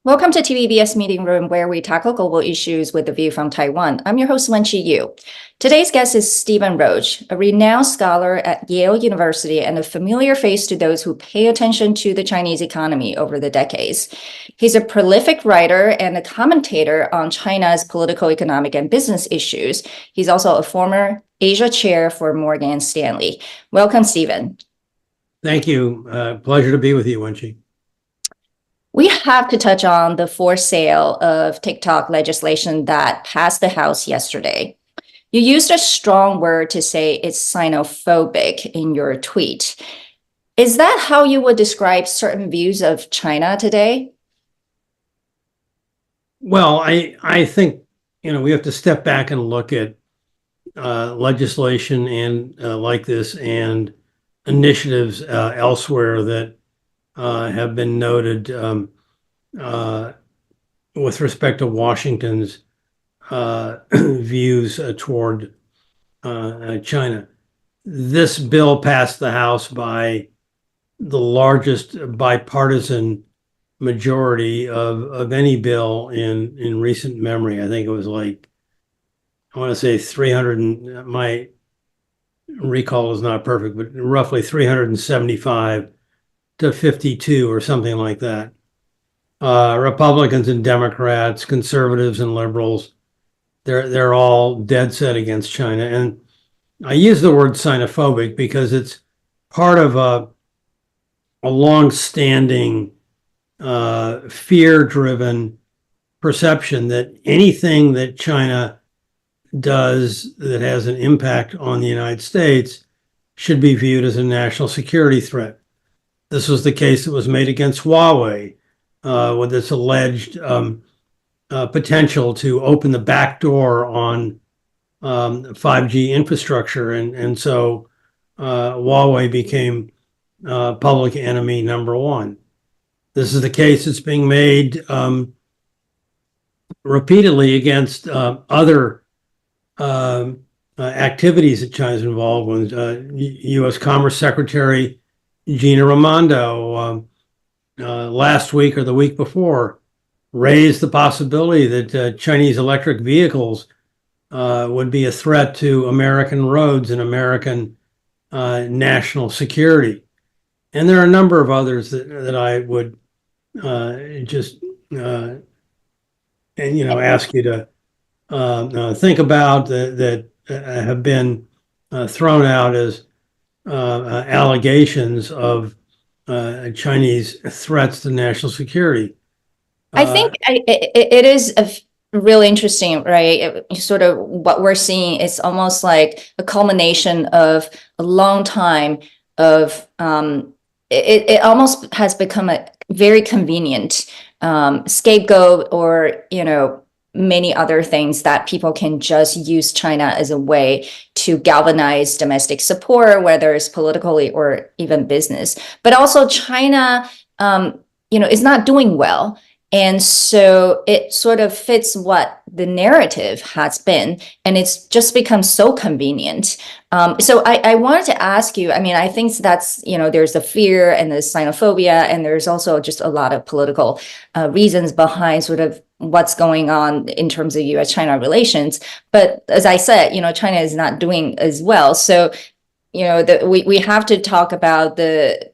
Welcome to TVBS Meeting Room, where we tackle global issues with a view from Taiwan. I'm your host, Wenqi Yu. Today's guest is Stephen Roach, a renowned scholar at Yale University and a familiar face to those who pay attention to the Chinese economy over the decades. He's a prolific writer and a commentator on China's political, economic, and business issues. He's also a former Asia chair for Morgan Stanley. Welcome, Stephen. Thank you. Pleasure to be with you, Wenqi. We have to touch on the for sale of TikTok legislation that passed the House yesterday. You used a strong word to say it's xenophobic in your tweet. Is that how you would describe certain views of China today? Well, I think, we have to step back and look at legislation and like this and initiatives elsewhere that have been noted with respect to Washington's views toward China. This bill passed the House by the largest bipartisan majority of any bill in recent memory. I think it was like, I want to say 300, and my recall is not perfect, but roughly 375 to 52 or something like that. Republicans and Democrats, conservatives and liberals, they're all dead set against China. And I use the word xenophobic because it's part of a long-standing fear-driven perception that anything that China does that has an impact on the United States should be viewed as a national security threat. This was the case that was made against Huawei with its alleged potential to open the back door on 5G infrastructure. And so Huawei became public enemy number one. This is the case that's being made repeatedly against other activities that China's involved with. U.S. Commerce Secretary Gina Raimondo last week or the week before raised the possibility that Chinese electric vehicles would be a threat to American roads and American national security. And there are a number of others that I would ask you to think about that have been thrown out as allegations of Chinese threats to national security. I think it is really interesting, right? Sort of what we're seeing is almost like a culmination of a long time of it almost has become a very convenient scapegoat or, many other things that people can just use China as a way to galvanize domestic support, whether it's politically or even business. But also China, is not doing well. And so it sort of fits what the narrative has been, and it's just become so convenient. So I wanted to ask you, I think that's, there's the fear and the xenophobia, and there's also just a lot of political reasons behind sort of what's going on in terms of U.S.-China relations. But as I said, China is not doing as well. So, we have to talk about the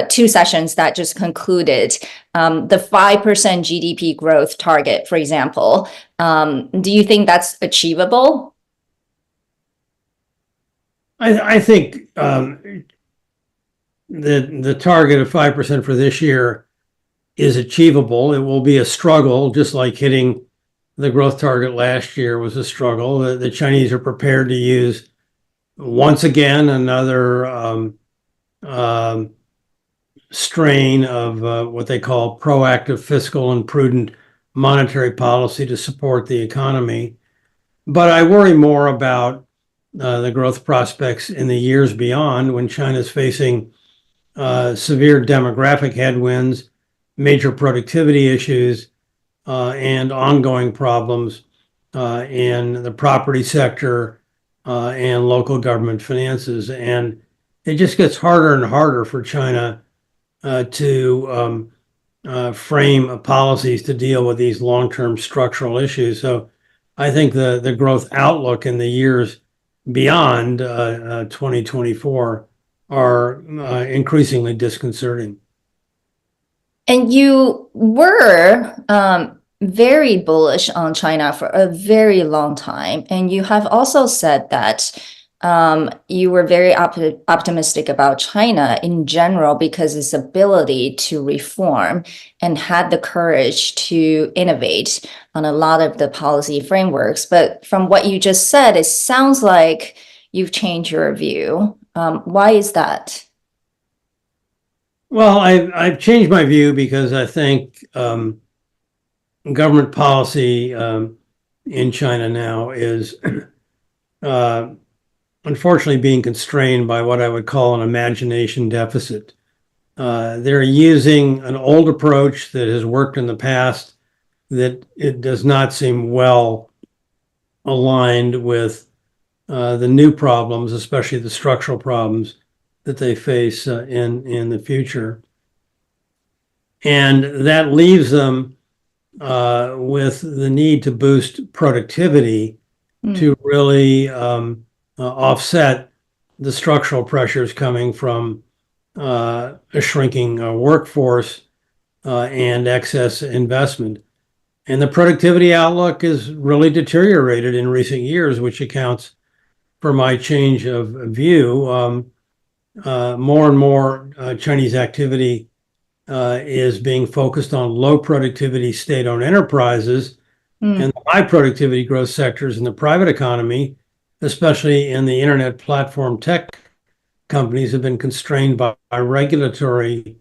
two sessions that just concluded, the 5% GDP growth target, for example. Do you think that's achievable? I think the target of 5% for this year is achievable. It will be a struggle, just like hitting the growth target last year was a struggle. The Chinese are prepared to use, once again, another strain of what they call proactive fiscal and prudent monetary policy to support the economy. But I worry more about the growth prospects in the years beyond, when China's facing severe demographic headwinds, major productivity issues, and ongoing problems in the property sector and local government finances. And it just gets harder and harder for China to frame of policies to deal with these long-term structural issues. So I think the growth outlook in the years beyond 2024 are increasingly disconcerting. And you were very bullish on China for a very long time. And you have also said that you were very optimistic about China in general because its ability to reform and had the courage to innovate on a lot of the policy frameworks. But from what you just said, it sounds like you've changed your view. Why is that? Well, I've changed my view because I think government policy in China now is unfortunately being constrained by what I would call an imagination deficit. They're using an old approach that has worked in the past that it does not seem well aligned with the new problems, especially the structural problems that they face in the future. And that leaves them with the need to boost productivity to really offset the structural pressures coming from a shrinking workforce and excess investment. And the productivity outlook is really deteriorated in recent years, which accounts for my change of view. More and more Chinese activity is being focused on low productivity state-owned enterprises and high productivity growth sectors in the private economy, especially in the internet platform tech companies, have been constrained by regulatory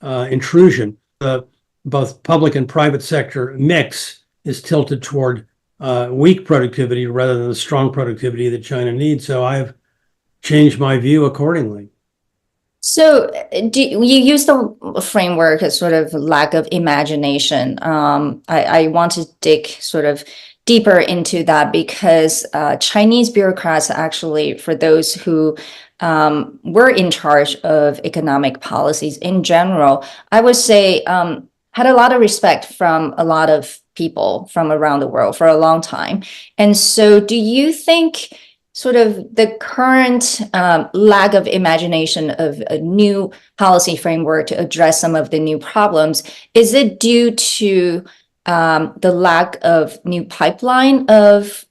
intrusion. Both public and private sector mix is tilted toward weak productivity rather than the strong productivity that China needs. So I've changed my view accordingly. So you use the framework as sort of lack of imagination. I want to dig sort of deeper into that because Chinese bureaucrats actually, for those who were in charge of economic policies in general, I would say had a lot of respect from a lot of people from around the world for a long time. And so do you think sort of the current lack of imagination of a new policy framework to address some of the new problems, is it due to the lack of new pipeline of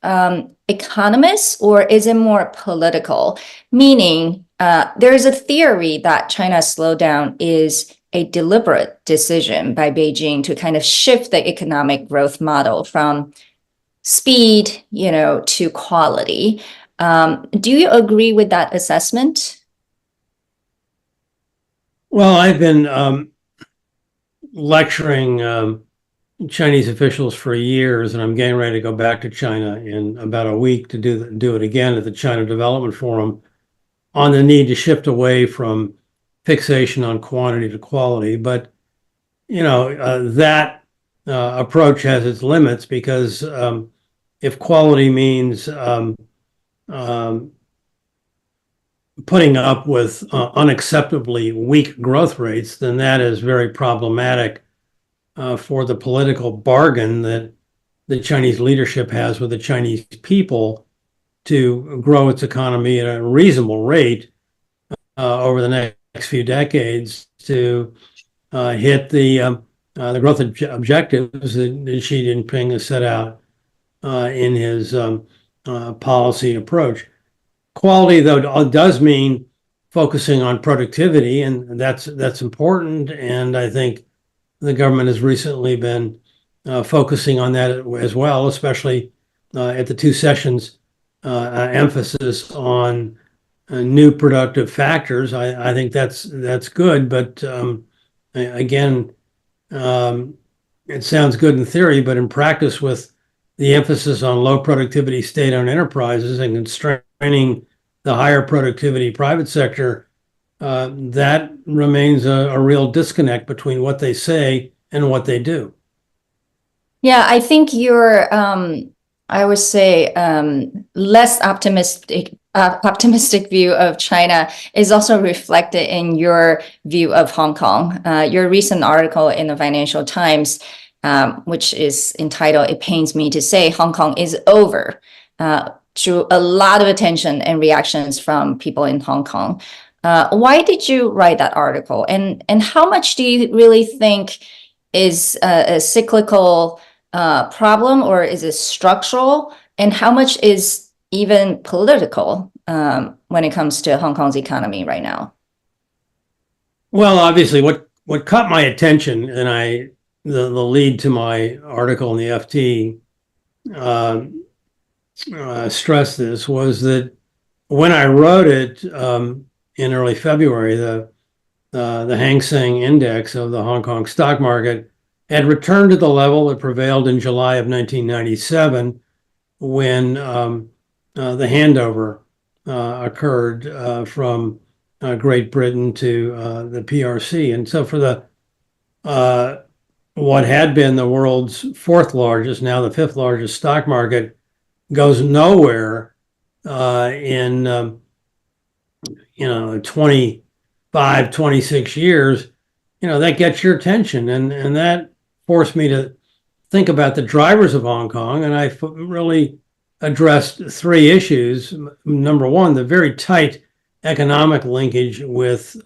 economists, or is it more political? Meaning there's a theory that China's slowdown is a deliberate decision by Beijing to kind of shift the economic growth model from speed, to quality. Do you agree with that assessment? Well, I've been lecturing Chinese officials for years, and I'm getting ready to go back to China in about a week to do it again at the China Development Forum on the need to shift away from fixation on quantity to quality. But that approach has its limits because if quality means putting up with unacceptably weak growth rates, then that is very problematic for the political bargain that the Chinese leadership has with the Chinese people to grow its economy at a reasonable rate over the next few decades to hit the growth objectives that Xi Jinping has set out in his policy approach. Quality, though, does mean focusing on productivity, and that's important. And I think the government has recently been focusing on that as well, especially at the two sessions emphasis on new productive factors. I think that's good, but again, it sounds good in theory, but in practice, with the emphasis on low productivity state-owned enterprises and constraining the higher productivity private sector, that remains a real disconnect between what they say and what they do. Yeah, I think you're, I would say, less optimistic optimistic view of China is also reflected in your view of Hong Kong. Your recent article in the Financial Times, which is entitled, "It Pains Me to Say Hong Kong is Over," drew a lot of attention and reactions from people in Hong Kong. Why did you write that article? And how much do you really think is a cyclical problem, or is it structural? And how much is even political when it comes to Hong Kong's economy right now? Well, obviously, what caught my attention, and the lead to my article in the FT stressed this, was that when I wrote it in early February, the Hang Seng Index of the Hong Kong stock market had returned to the level that prevailed in July of 1997, when the handover occurred from Great Britain to the PRC. And so for the what had been the world's fourth largest, now the fifth largest stock market, goes nowhere in 25, 26 years, that gets your attention. And that forced me to think about the drivers of Hong Kong. And I really addressed three issues. Number one, the very tight economic linkage with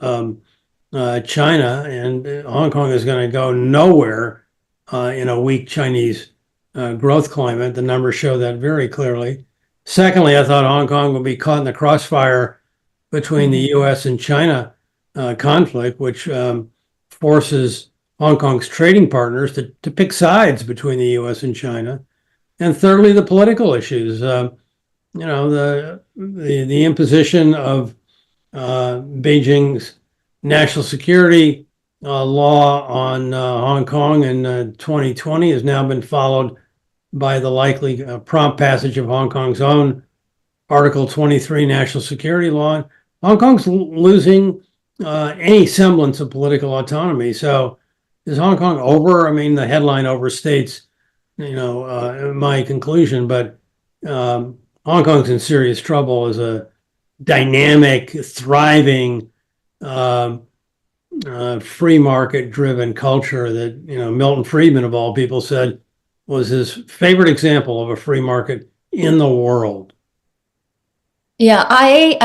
China, and Hong Kong is going to go nowhere in a weak Chinese growth climate. The numbers show that very clearly. Secondly, I thought Hong Kong will be caught in the crossfire between the U.S. and China conflict, which forces Hong Kong's trading partners to pick sides between the U.S. and China. And thirdly, the political issues. The imposition of Beijing's national security law on Hong Kong in 2020 has now been followed by the likely prompt passage of Hong Kong's own Article 23 national security law. Hong Kong's losing any semblance of political autonomy. So is Hong Kong over? I mean, the headline overstates my conclusion, but Hong Kong's in serious trouble as a dynamic, thriving, free market driven culture that, Milton Friedman, of all people, said was his favorite example of a free market in the world. Yeah, I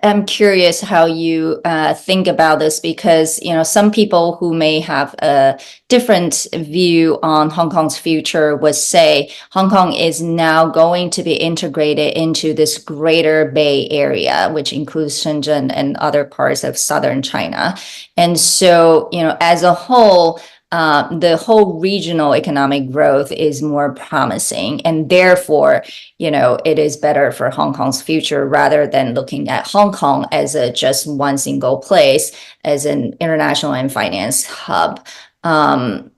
am curious how you think about this, because some people who may have a different view on Hong Kong's future would say Hong Kong is now going to be integrated into this greater Bay Area, which includes Shenzhen and other parts of southern China. And so, as a whole, the whole regional economic growth is more promising, and therefore, it is better for Hong Kong's future, rather than looking at Hong Kong as just one single place, as an international and finance hub. How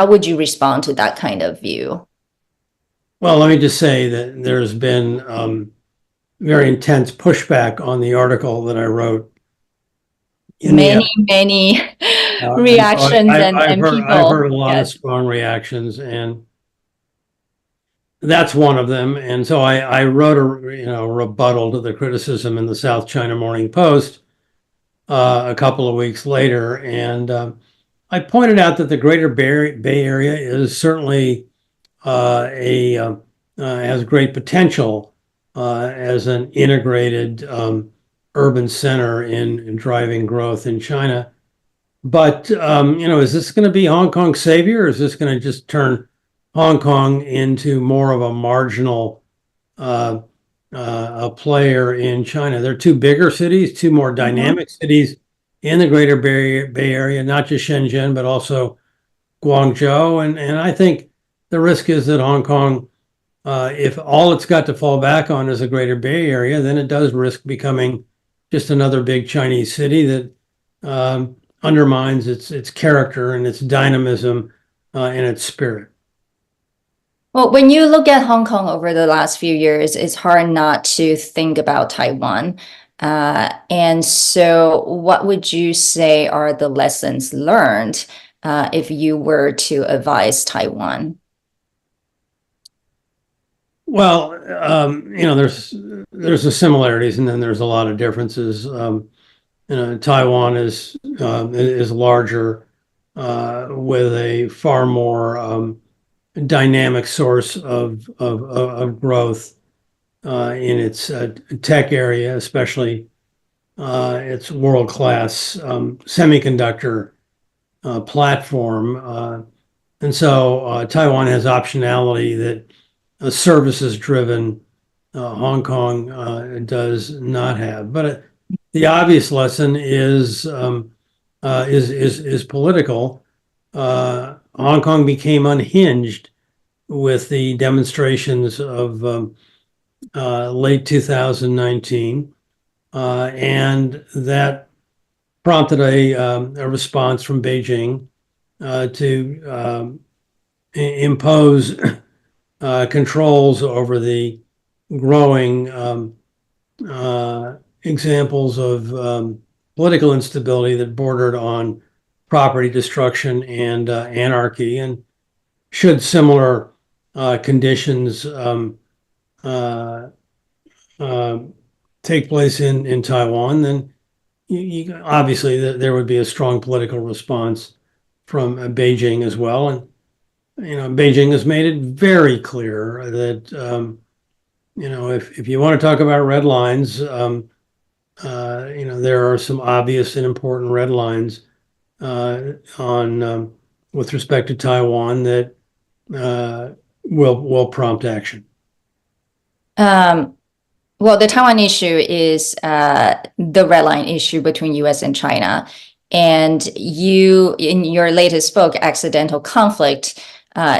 would you respond to that kind of view? Well, let me just say that there's been very intense pushback on the article that I wrote. Many reactions and people. I've heard a lot of strong reactions, and that's one of them. And so I wrote a rebuttal to the criticism in the South China Morning Post a couple of weeks later, and I pointed out that the Greater Bay Area is certainly has great potential as an integrated urban center in driving growth in China. But, is this going to be Hong Kong's savior, or is this going to just turn Hong Kong into more of a marginal player in China? There are two bigger cities, two more dynamic cities in the Greater Bay Area, not just Shenzhen, but also Guangzhou. And I think the risk is that Hong Kong, if all it's got to fall back on is the Greater Bay Area, then it does risk becoming just another big Chinese city that undermines its character and its dynamism and its spirit. Well, when you look at Hong Kong over the last few years, it's hard not to think about Taiwan. And so what would you say are the lessons learned if you were to advise Taiwan? Well, there's the similarities, and then there's a lot of differences. Taiwan is larger, with a far more dynamic source of growth in its tech area, especially its world-class semiconductor platform. And so Taiwan has optionality that a services-driven Hong Kong does not have. But the obvious lesson is political. Hong Kong became unhinged with the demonstrations of late 2019, and that prompted a response from Beijing to impose controls over the growing examples of political instability that bordered on property destruction and anarchy. And should similar conditions take place in Taiwan, then obviously there would be a strong political response from Beijing as well. And Beijing has made it very clear that if you want to talk about red lines, there are some obvious and important red lines on with respect to Taiwan that will prompt action. Well, the Taiwan issue is the red line issue between U.S. and China. And you, in your latest book, Accidental Conflict,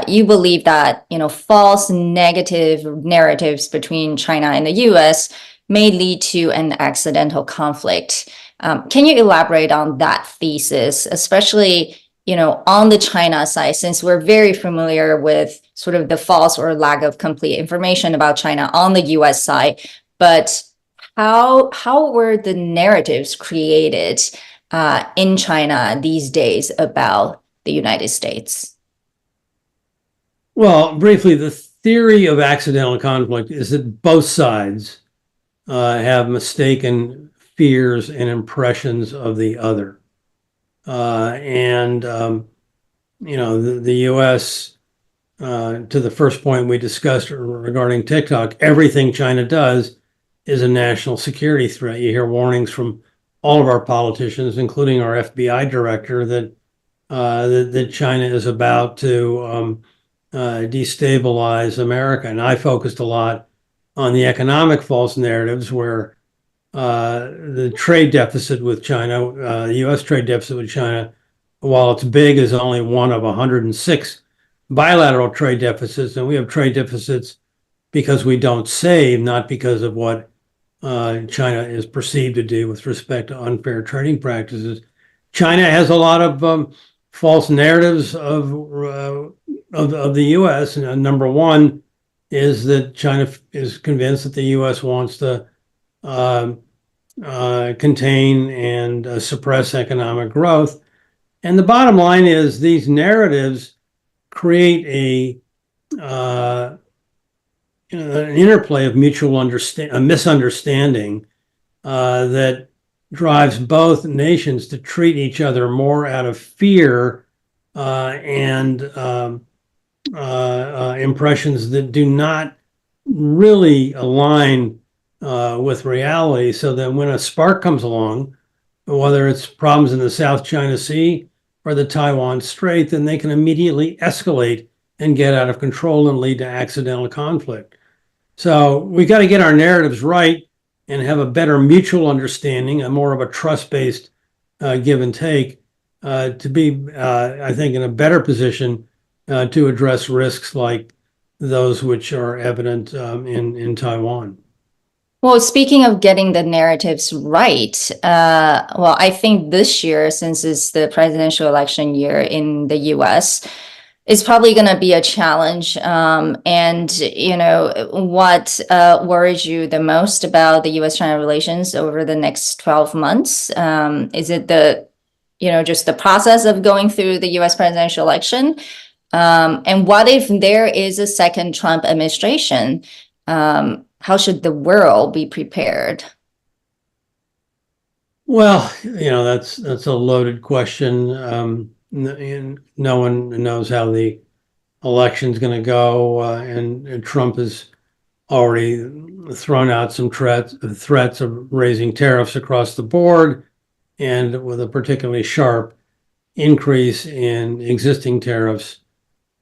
you believe that false negative narratives between China and the U.S. may lead to an accidental conflict. Can you elaborate on that thesis, especially on the China side, since we're very familiar with sort of the false or lack of complete information about China on the U.S. side, but how were the narratives created in China these days about the United States? Well, briefly, the theory of accidental conflict is that both sides have mistaken fears and impressions of the other. The U.S., to the first point we discussed regarding TikTok, everything China does is a national security threat. You hear warnings from all of our politicians, including our FBI director, that China is about to destabilize America. And I focused a lot on the economic false narratives where the trade deficit with China, the U.S. trade deficit with China, while it's big, is only one of 106 bilateral trade deficits. And we have trade deficits because we don't save, not because of what China is perceived to do with respect to unfair trading practices. China has a lot of false narratives of the U.S. And number one is that China is convinced that the U.S. wants to contain and suppress economic growth. And the bottom line is these narratives create an interplay of mutual misunderstanding that drives both nations to treat each other more out of fear and impressions that do not really align with reality, so that when a spark comes along, whether it's problems in the South China Sea or the Taiwan Strait, then they can immediately escalate and get out of control and lead to accidental conflict. So we got to get our narratives right and have a better mutual understanding, a more of a trust-based give and take, to be, I think, in a better position to address risks like those which are evident in Taiwan. Well, speaking of getting the narratives right, I think this year, since it's the presidential election year in the US, is probably going to be a challenge. What worries you the most about the US-China relations over the next 12 months? Is it just the process of going through the US presidential election? And what if there is a second Trump administration? How should the world be prepared? Well, that's a loaded question. And no one knows how the election's going to go, and Trump has already thrown out some threats of raising tariffs across the board, and with a particularly sharp increase in existing tariffs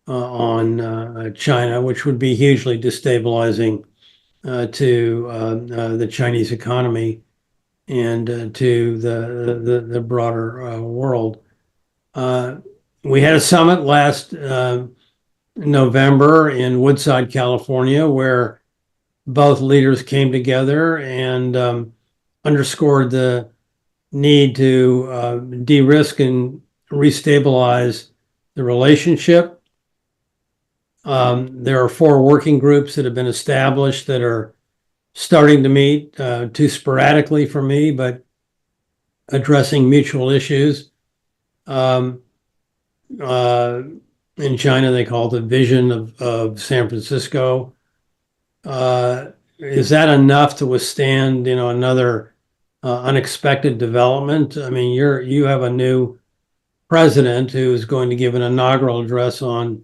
on China, which would be hugely destabilizing to the Chinese economy and to the broader world. We had a summit last November in Woodside, California, where both leaders came together and underscored the need to de-risk and restabilize the relationship. There are 4 working groups that have been established that are starting to meet, too sporadically for me, but addressing mutual issues. In China, they call it the vision of San Francisco. Is that enough to withstand, another unexpected development? I mean, you have a new president who is going to give an inaugural address on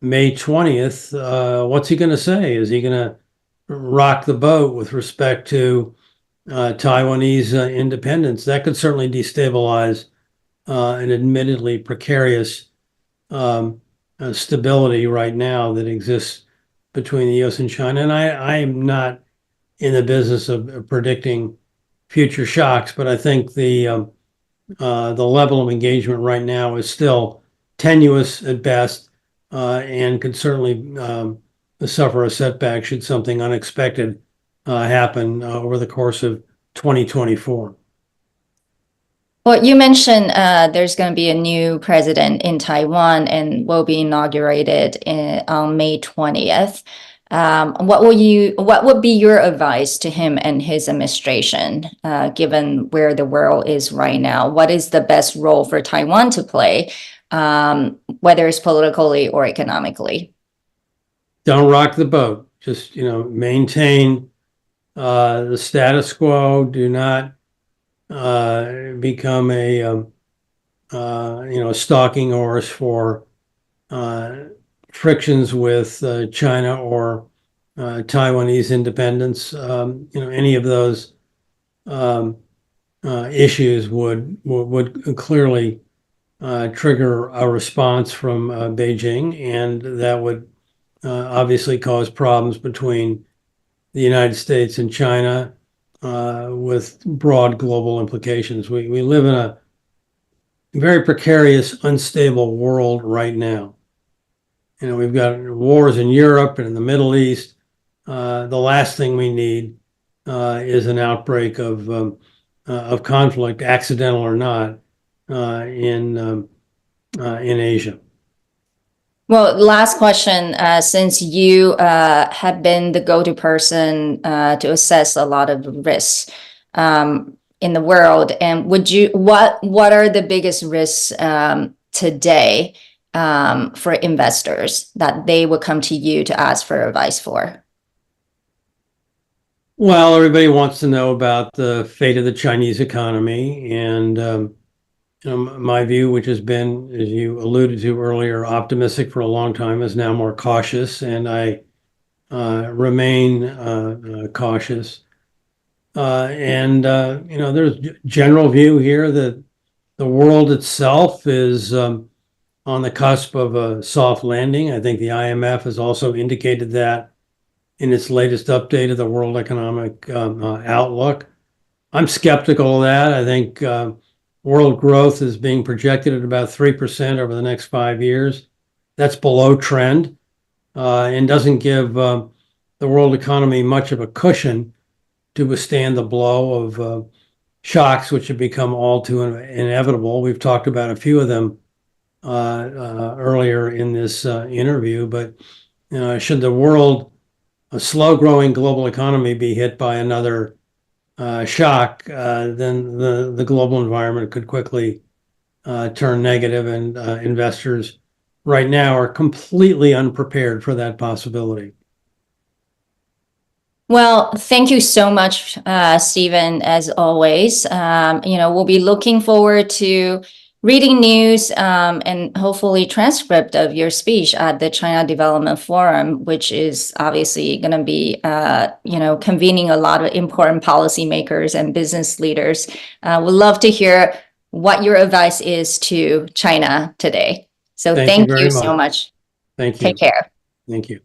May 20th. What's he going to say? Is he going to rock the boat with respect to Taiwanese independence? That could certainly destabilize an admittedly precarious stability right now that exists between the U.S. and China. And I am not in the business of predicting future shocks, but I think the level of engagement right now is still tenuous at best, and could certainly suffer a setback should something unexpected happen over the course of 2024. Well, you mentioned there's going to be a new president in Taiwan and will be inaugurated on May 20th. What would be your advice to him and his administration, given where the world is right now? What is the best role for Taiwan to play, whether it's politically or economically? Don't rock the boat. Just, maintain the status quo. Do not become a stalking horse for frictions with China or Taiwanese independence. Any of those issues would clearly trigger a response from Beijing, and that would obviously cause problems between the United States and China, with broad global implications. We live in a very precarious, unstable world right now. We've got wars in Europe and in the Middle East. The last thing we need is an outbreak of conflict, accidental or not, in Asia. Well, last question, since you have been the go-to person to assess a lot of risks in the world, and what are the biggest risks today for investors that they would come to you to ask for advice for? Well, everybody wants to know about the fate of the Chinese economy, and my view, which has been, as you alluded to earlier, optimistic for a long time, is now more cautious, and I remain cautious. There's general view here that the world itself is on the cusp of a soft landing. I think the IMF has also indicated that in its latest update of the World Economic Outlook. I'm skeptical of that. I think world growth is being projected at about 3% over the next 5 years. That's below trend, and doesn't give the world economy much of a cushion to withstand the blow of shocks, which have become all too inevitable. We've talked about a few of them earlier in this interview, but should a slow-growing global economy be hit by another shock, then the global environment could quickly turn negative, and investors right now are completely unprepared for that possibility. Well, thank you so much, Stephen, as always. We'll be looking forward to reading news and hopefully transcript of your speech at the China Development Forum, which is obviously going to be, convening a lot of important policymakers and business leaders. We'd love to hear what your advice is to China today. So thank you so much. Thank you. Take care. Thank you.